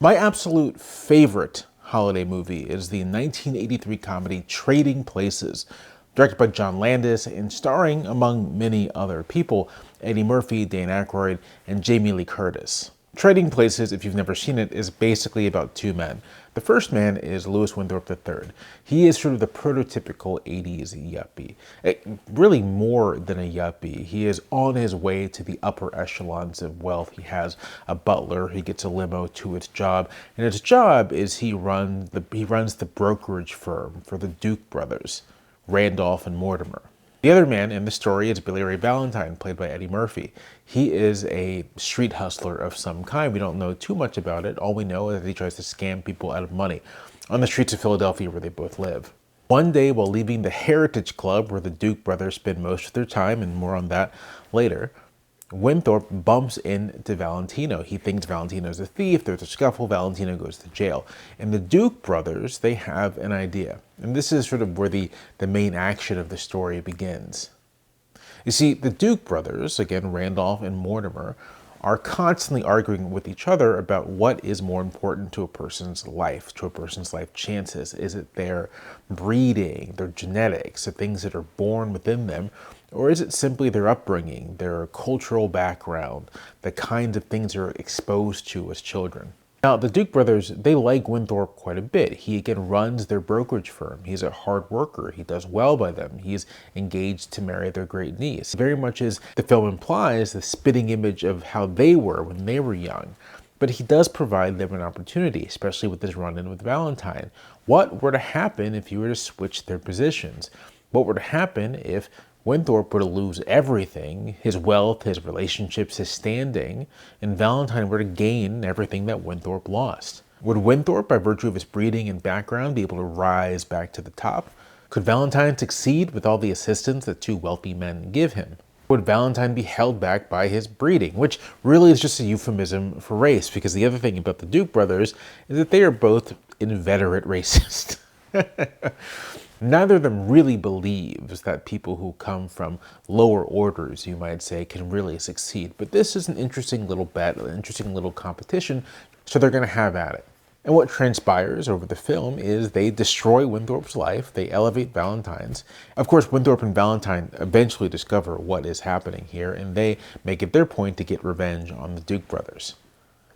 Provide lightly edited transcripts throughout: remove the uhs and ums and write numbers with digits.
My absolute favorite holiday movie is the 1983 comedy Trading Places, directed by John Landis and starring, among many other people, Eddie Murphy, Dan Aykroyd, and Jamie Lee Curtis. Trading Places, if you've never seen it, is basically about two men. The first man is Louis Winthrop III. He is sort of the prototypical 80s yuppie. Really more than a yuppie. He is on his way to the upper echelons of wealth. He has a butler, he gets a limo to his job, and his job is he runs the brokerage firm for the Duke brothers, Randolph and Mortimer. The other man in the story is Billy Ray Valentine, played by Eddie Murphy. He is a street hustler of some kind. We don't know too much about it. All we know is that he tries to scam people out of money on the streets of Philadelphia where they both live. One day, while leaving the Heritage Club, where the Duke brothers spend most of their time, and more on that later, Winthrop bumps into Valentino. He thinks Valentino's a thief. There's a scuffle. Valentino goes to jail. And the Duke brothers, they have an idea. And this is sort of where the main action of the story begins. You see, the Duke brothers, again, Randolph and Mortimer, are constantly arguing with each other about what is more important to a person's life chances. Is it their breeding, their genetics, the things that are born within them, or is it simply their upbringing, their cultural background, the kinds of things they're exposed to as children? Now, the Duke brothers, they like Winthrop quite a bit. He, again, runs their brokerage firm. He's a hard worker. He does well by them. He's engaged to marry their great niece. Very much as the film implies, the spitting image of how they were when they were young. But he does provide them an opportunity, especially with this run-in with Valentine. What were to happen if you were to switch their positions? What were to happen if Winthrop were to lose everything, his wealth, his relationships, his standing, and Valentine were to gain everything that Winthrop lost? Would Winthrop, by virtue of his breeding and background, be able to rise back to the top? Could Valentine succeed with all the assistance that two wealthy men give him? Would Valentine be held back by his breeding, which really is just a euphemism for race, because the other thing about the Duke brothers is that they are both inveterate racists. Neither of them really believes that people who come from lower orders, you might say, can really succeed. But this is an interesting little bet, an interesting little competition, so they're going to have at it. And what transpires over the film is they destroy Winthrop's life, they elevate Valentine's. Of course, Winthrop and Valentine eventually discover what is happening here, and they make it their point to get revenge on the Duke brothers.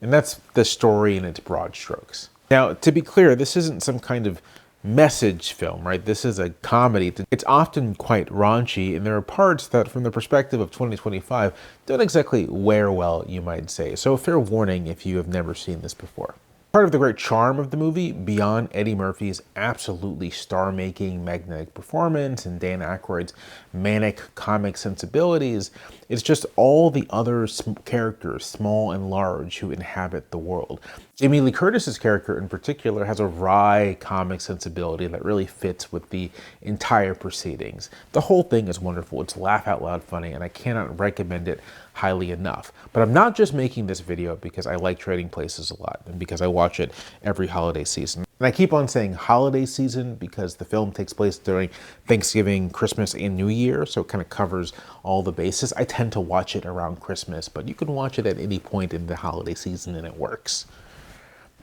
And that's the story in its broad strokes. Now, to be clear, this isn't some kind of message film, right? This is a comedy. It's often quite raunchy, and there are parts that, from the perspective of 2025, don't exactly wear well, you might say. So a fair warning if you have never seen this before. Part of the great charm of the movie, beyond Eddie Murphy's absolutely star-making magnetic performance and Dan Aykroyd's manic comic sensibilities, is just all the other characters, small and large, who inhabit the world. Jamie Lee Curtis's character in particular has a wry comic sensibility that really fits with the entire proceedings. The whole thing is wonderful. It's laugh out loud funny, and I cannot recommend it highly enough. But I'm not just making this video because I like Trading Places a lot and because I watch it every holiday season. And I keep on saying holiday season because the film takes place during Thanksgiving, Christmas, and New Year, so it kind of covers all the bases. I tend to watch it around Christmas, but you can watch it at any point in the holiday season and it works.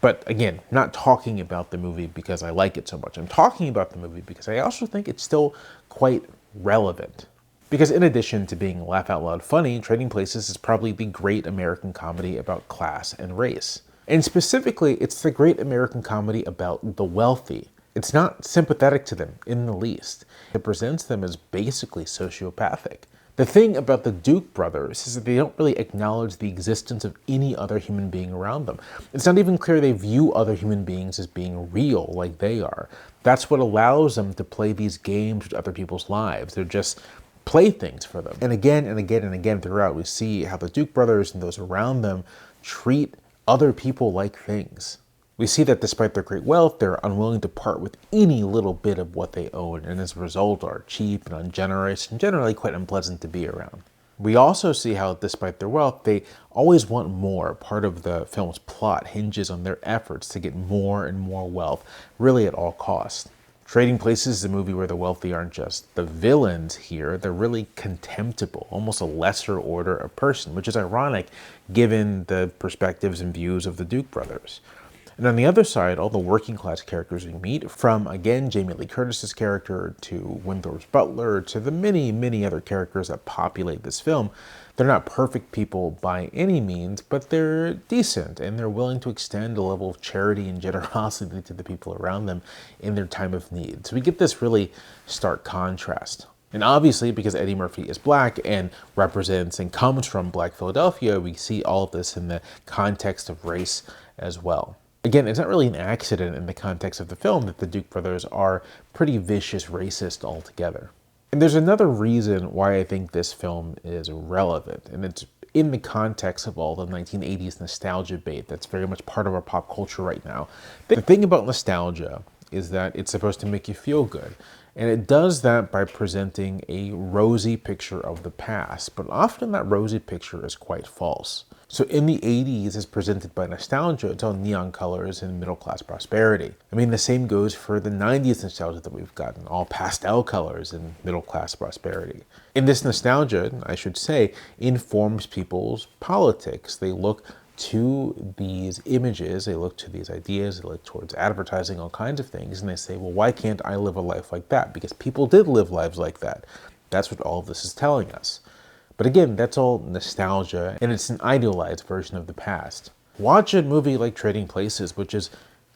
But again, not talking about the movie because I like it so much. I'm talking about the movie because I also think it's still quite relevant. Because in addition to being laugh out loud funny, Trading Places is probably the great American comedy about class and race. And specifically, it's the great American comedy about the wealthy. It's not sympathetic to them in the least. It presents them as basically sociopathic. The thing about the Duke brothers is that they don't really acknowledge the existence of any other human being around them. It's not even clear they view other human beings as being real like they are. That's what allows them to play these games with other people's lives. They're just playthings for them. And again and again and again throughout, we see how the Duke brothers and those around them treat other people like things. We see that despite their great wealth, they're unwilling to part with any little bit of what they own, and as a result are cheap and ungenerous and generally quite unpleasant to be around. We also see how, despite their wealth, they always want more. Part of the film's plot hinges on their efforts to get more and more wealth, really at all costs. Trading Places is a movie where the wealthy aren't just the villains here, they're really contemptible, almost a lesser order of person, which is ironic given the perspectives and views of the Duke brothers. And on the other side, all the working class characters we meet, from again Jamie Lee Curtis's character to Winthrop's butler to the many, many other characters that populate this film, they're not perfect people by any means, but they're decent and they're willing to extend a level of charity and generosity to the people around them in their time of need. So we get this really stark contrast. And obviously, because Eddie Murphy is black and represents and comes from Black Philadelphia, we see all of this in the context of race as well. Again, it's not really an accident in the context of the film that the Duke brothers are pretty vicious racists altogether. And there's another reason why I think this film is relevant, and it's in the context of all the 1980s nostalgia bait that's very much part of our pop culture right now. The thing about nostalgia is that it's supposed to make you feel good. And it does that by presenting a rosy picture of the past, but often that rosy picture is quite false. So in the 80s, as presented by nostalgia, it's all neon colors and middle-class prosperity. I mean, the same goes for the 90s nostalgia that we've gotten, all pastel colors and middle-class prosperity. And this nostalgia, I should say, informs people's politics. They look to these images, they look to these ideas, they look towards advertising, all kinds of things, and they say, well, why can't I live a life like that? Because people did live lives like that. That's what all of this is telling us. But again, that's all nostalgia, and it's an idealized version of the past. Watch a movie like Trading Places, which is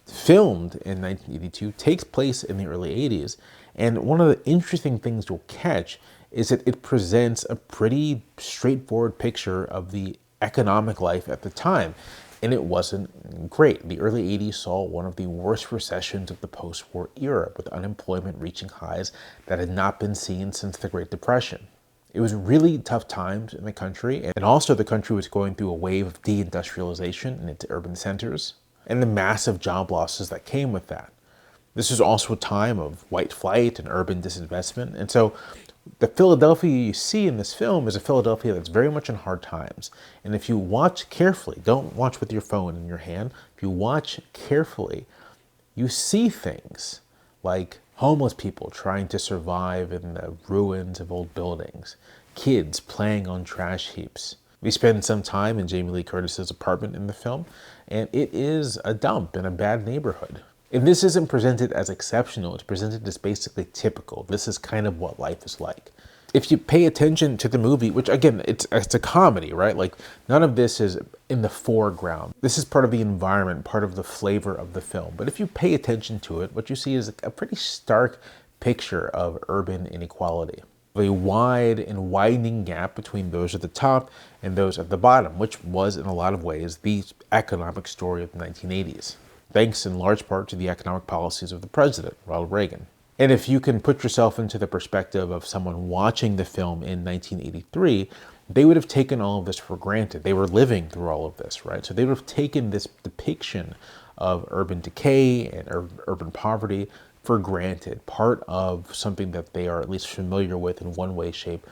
filmed in 1982, takes place in the early 80s, and one of the interesting things you'll catch is that it presents a pretty straightforward picture of the economic life at the time, and it wasn't great. The early 80s saw one of the worst recessions of the post-war era, with unemployment reaching highs that had not been seen since the Great Depression. It was really tough times in the country, and also the country was going through a wave of deindustrialization in its urban centers, and the massive job losses that came with that. This was also a time of white flight and urban disinvestment, and so the Philadelphia you see in this film is a Philadelphia that's very much in hard times. And if you watch carefully, don't watch with your phone in your hand, if you watch carefully, you see things like homeless people trying to survive in the ruins of old buildings, kids playing on trash heaps. We spend some time in Jamie Lee Curtis's apartment in the film, and it is a dump in a bad neighborhood. And this isn't presented as exceptional, it's presented as basically typical. This is kind of what life is like. If you pay attention to the movie, which again, it's a comedy, right? Like, none of this is in the foreground. This is part of the environment, part of the flavor of the film. But if you pay attention to it, what you see is a pretty stark picture of urban inequality. A wide and widening gap between those at the top and those at the bottom, which was in a lot of ways the economic story of the 1980s. Thanks in large part to the economic policies of the president, Ronald Reagan. And if you can put yourself into the perspective of someone watching the film in 1983, they would have taken all of this for granted. They were living through all of this, right? So they would have taken this depiction of urban decay and urban poverty for granted, part of something that they are at least familiar with in one way, shape,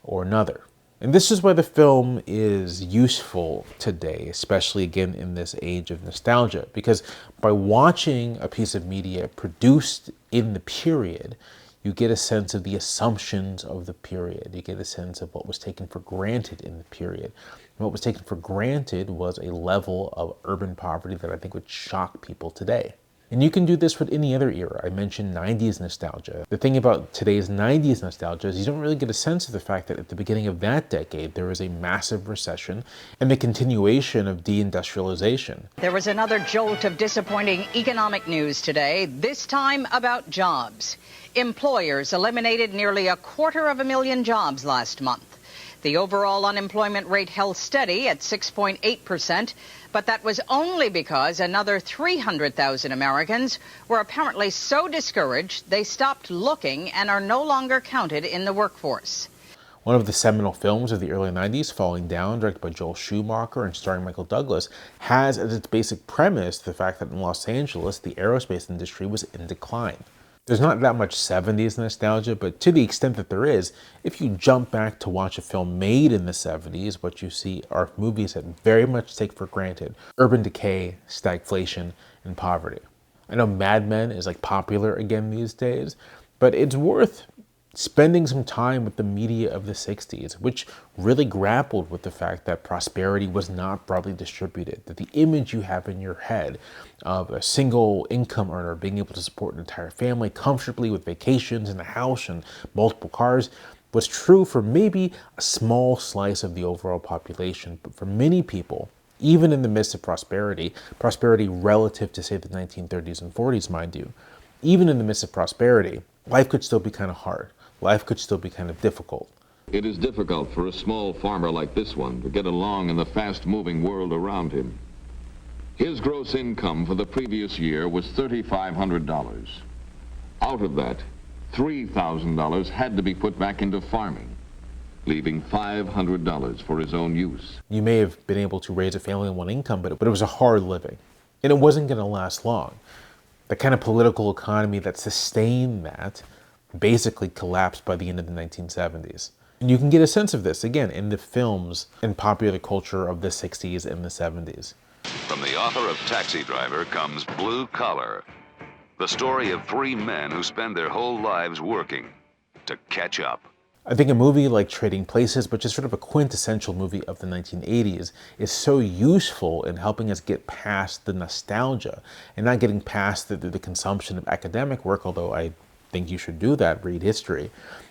or another. And this is why the film is useful today, especially again in this age of nostalgia, because by watching a piece of media produced in the period, you get a sense of the assumptions of the period. You get a sense of what was taken for granted in the period. And what was taken for granted was a level of urban poverty that I think would shock people today. And you can do this with any other era. I mentioned 90s nostalgia. The thing about today's 90s nostalgia is you don't really get a sense of the fact that at the beginning of that decade, there was a massive recession and the continuation of deindustrialization. There was another jolt of disappointing economic news today, this time about jobs. Employers eliminated nearly 250,000 jobs last month. The overall unemployment rate held steady at 6.8%, but that was only because another 300,000 Americans were apparently so discouraged they stopped looking and are no longer counted in the workforce. One of the seminal films of the early 90s, Falling Down, directed by Joel Schumacher and starring Michael Douglas, has as its basic premise the fact that in Los Angeles, the aerospace industry was in decline. There's not that much 70s nostalgia, but to the extent that there is, if you jump back to watch a film made in the 70s, what you see are movies that very much take for granted urban decay, stagflation, and poverty. I know Mad Men is like popular again these days, but it's worth spending some time with the media of the 60s, which really grappled with the fact that prosperity was not broadly distributed, that the image you have in your head of a single income earner being able to support an entire family comfortably with vacations and a house and multiple cars was true for maybe a small slice of the overall population. But for many people, even in the midst of prosperity relative to, say, the 1930s and 40s, mind you, even in the midst of prosperity, life could still be kind of hard. Life could still be kind of difficult. It is difficult for a small farmer like this one to get along in the fast-moving world around him. His gross income for the previous year was $3,500. Out of that, $3,000 had to be put back into farming, leaving $500 for his own use. You may have been able to raise a family on one income, but it was a hard living, and it wasn't going to last long. The kind of political economy that sustained that basically collapsed by the end of the 1970s. And you can get a sense of this, again, in the films and popular culture of the 60s and the 70s. From the author of Taxi Driver comes Blue Collar, the story of three men who spend their whole lives working to catch up. I think a movie like Trading Places, which is sort of a quintessential movie of the 1980s, is so useful in helping us get past the nostalgia and not getting past the consumption of academic work, although I think you should do that, read history,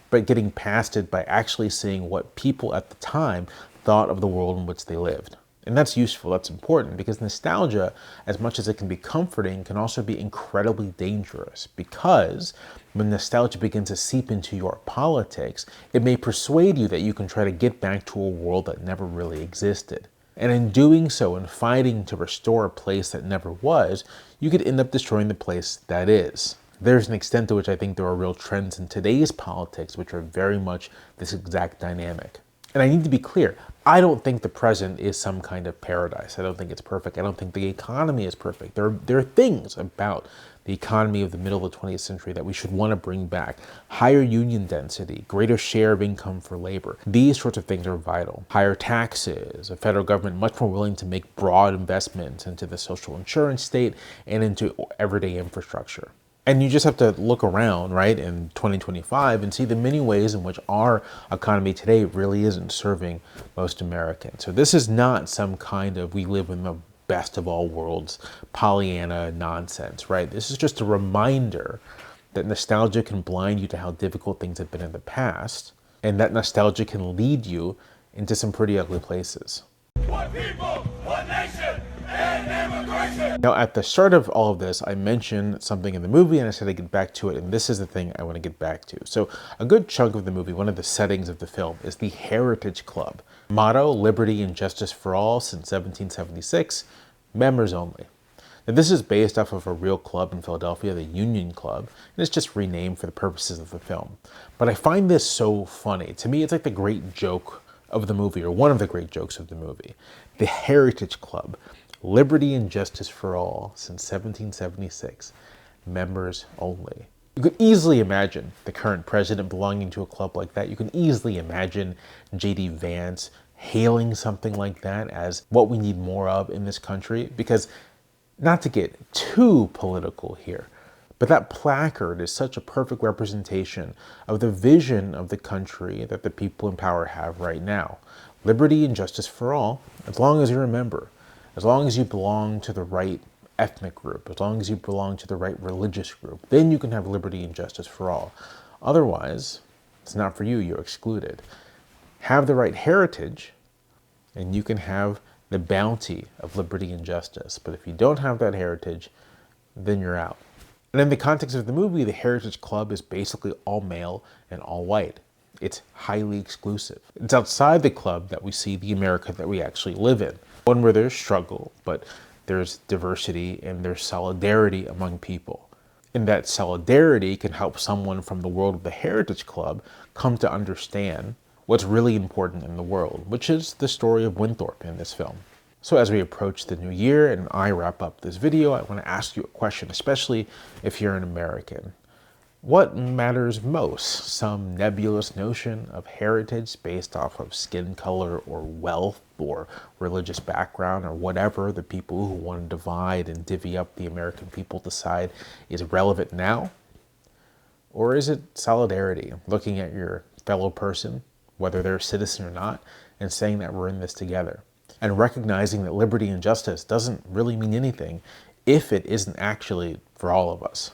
but getting past it by actually seeing what people at the time thought of the world in which they lived. And that's useful, that's important, because nostalgia, as much as it can be comforting, can also be incredibly dangerous, because when nostalgia begins to seep into your politics, it may persuade you that you can try to get back to a world that never really existed. And in doing so, and fighting to restore a place that never was, you could end up destroying the place that is. There's an extent to which I think there are real trends in today's politics which are very much this exact dynamic. And I need to be clear, I don't think the present is some kind of paradise. I don't think it's perfect. I don't think the economy is perfect. There are things about the economy of the middle of the 20th century that we should want to bring back. Higher union density, greater share of income for labor. These sorts of things are vital. Higher taxes, a federal government much more willing to make broad investments into the social insurance state and into everyday infrastructure. And you just have to look around, right, in 2025 and see the many ways in which our economy today really isn't serving most Americans. So this is not some kind of we live in the best of all worlds Pollyanna nonsense, right? This is just a reminder that nostalgia can blind you to how difficult things have been in the past, and that nostalgia can lead you into some pretty ugly places. One people, one nation, and immigration. Now, at the start of all of this, I mentioned something in the movie and I said I'd get back to it, and this is the thing I want to get back to. So a good chunk of the movie, one of the settings of the film, is the Heritage Club. Motto, liberty and justice for all since 1776, members only. Now, this is based off of a real club in Philadelphia, the Union Club, and it's just renamed for the purposes of the film. But I find this so funny. To me, it's like the great joke of the movie, or one of the great jokes of the movie. The Heritage Club, liberty and justice for all since 1776, members only. You could easily imagine the current president belonging to a club like that. You can easily imagine J.D. Vance hailing something like that as what we need more of in this country, because not to get too political here, but that placard is such a perfect representation of the vision of the country that the people in power have right now. Liberty and justice for all, as long as you're a member, as long as you belong to the right ethnic group, as long as you belong to the right religious group, then you can have liberty and justice for all. Otherwise, it's not for you, you're excluded. Have the right heritage, and you can have the bounty of liberty and justice. But if you don't have that heritage, then you're out. And in the context of the movie, the Heritage Club is basically all male and all white. It's highly exclusive. It's outside the club that we see the America that we actually live in. One where there's struggle, but there's diversity and there's solidarity among people. And that solidarity can help someone from the world of the Heritage Club come to understand what's really important in the world, which is the story of Winthrop in this film. So as we approach the new year and I wrap up this video, I want to ask you a question, especially if you're an American. What matters most? Some nebulous notion of heritage based off of skin color or wealth or religious background or whatever the people who want to divide and divvy up the American people decide is relevant now? Or is it solidarity, looking at your fellow person, whether they're a citizen or not, and saying that we're in this together? And recognizing that liberty and justice doesn't really mean anything if it isn't actually for all of us.